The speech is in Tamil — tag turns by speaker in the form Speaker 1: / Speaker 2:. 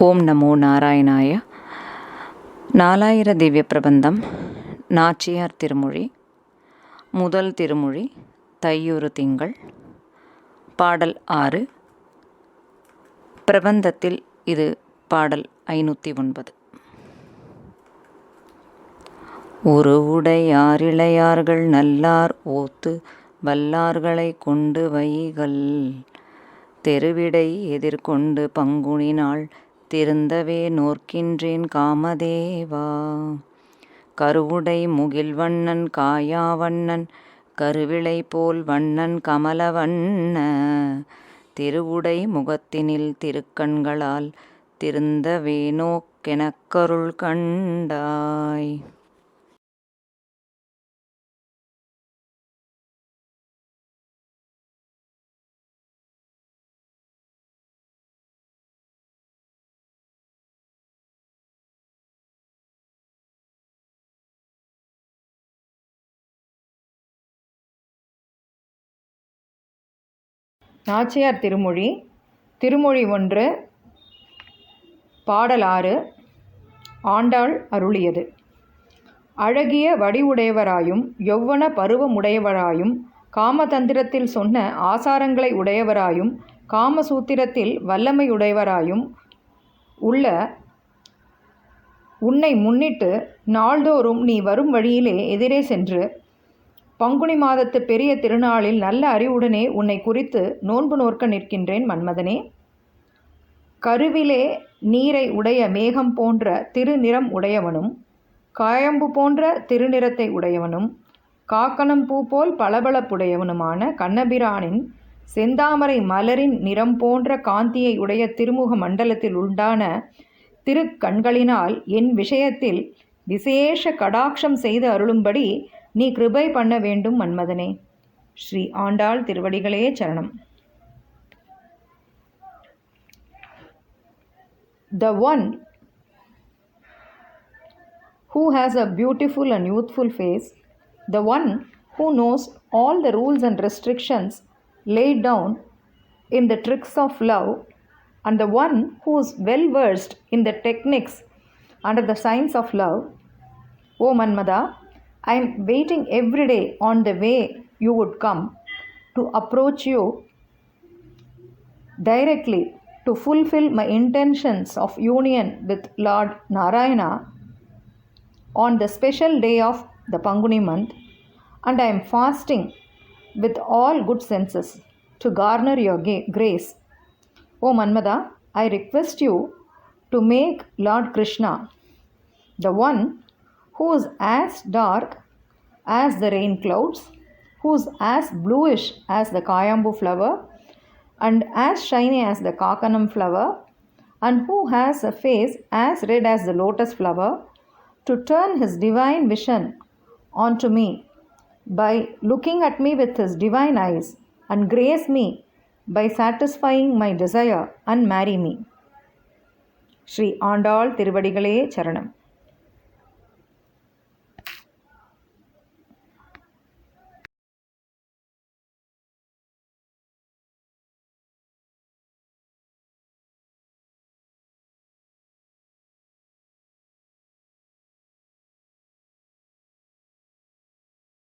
Speaker 1: ஓம் நமோ நாராயணாய. நாலாயிர திவ்ய பிரபந்தம் நாச்சியார் திருமொழி. முதல் திருமொழி தையுறு திங்கள். பாடல் 6. பிரபந்தத்தில் இது பாடல் 509. ஒரு உடையாரிளையார்கள் நல்லார் ஓத்து வல்லார்களை கொண்டு வைகள் தெருவிடை எதிர்கொண்டு பங்குனி நாள் திருந்தவே நோர்க்கின்றேன் காமதேவா. கருவுடை முகில் வண்ணன் காயாவண்ணன் கருவிளை போல் வண்ணன் கமலவண்ண திருவுடை முகத்தினில் திருக்கண்களால் திருந்தவே நோக்கெனக்கருள் கண்டாய்.
Speaker 2: நாச்சியார் திருமொழி. திருமொழி 1. பாடல் 6. ஆண்டாள் அருளியது. அழகிய வடிவுடையவராயும் யௌவன பருவமுடையவராயும் காமதந்திரத்தில் சொன்ன ஆசாரங்களை உடையவராயும் காமசூத்திரத்தில் வல்லமையுடையவராயும் உள்ள உன்னை முன்னிட்டு நாள்தோறும் நீ வரும் வழியிலே எதிரே சென்று பங்குனி மாதத்து பெரிய திருநாளில் நல்ல அறிவுடனே உன்னை குறித்து நோன்பு நோற்க நிற்கின்றேன் மன்மதனே. கருவிலே நீரை உடைய மேகம் போன்ற திருநிறம் உடையவனும் காயம்பு போன்ற திருநிறத்தை உடையவனும் காக்கணம் பூ போல் பளபளப்புடையவனுமான கண்ணபிரானின் செந்தாமரை மலரின் நிறம் போன்ற காந்தியை உடைய திருமுக மண்டலத்தில் உண்டான திருக்கண்களினால் என் விஷயத்தில் விசேஷ கடாட்சம் செய்து அருளும்படி நீ கிருபை பண்ண வேண்டும் மன்மதனே. ஸ்ரீ ஆண்டாள் திருவடிகளே சரணம். The one who has a beautiful and youthful face, the one who knows all the rules and restrictions laid down in the tricks of love, and the one who is well versed in the techniques under the science of love, O Manmada, I am waiting every day on the way you would come to approach you directly to fulfill my intentions of union with Lord Narayana on the special day of the Panguni month, and I am fasting with all good senses to garner your grace. O Manmada, I request you to make Lord Krishna, the one who is as dark as the rain clouds, who is as bluish as the kayambu flower, and as shiny as the kakanam flower, and who has a face as red as the lotus flower, to turn his divine vision onto me by looking at me with his divine eyes, and grace me by satisfying my desire and marry me. Shri Andal Tiruvadigaleye Charanam.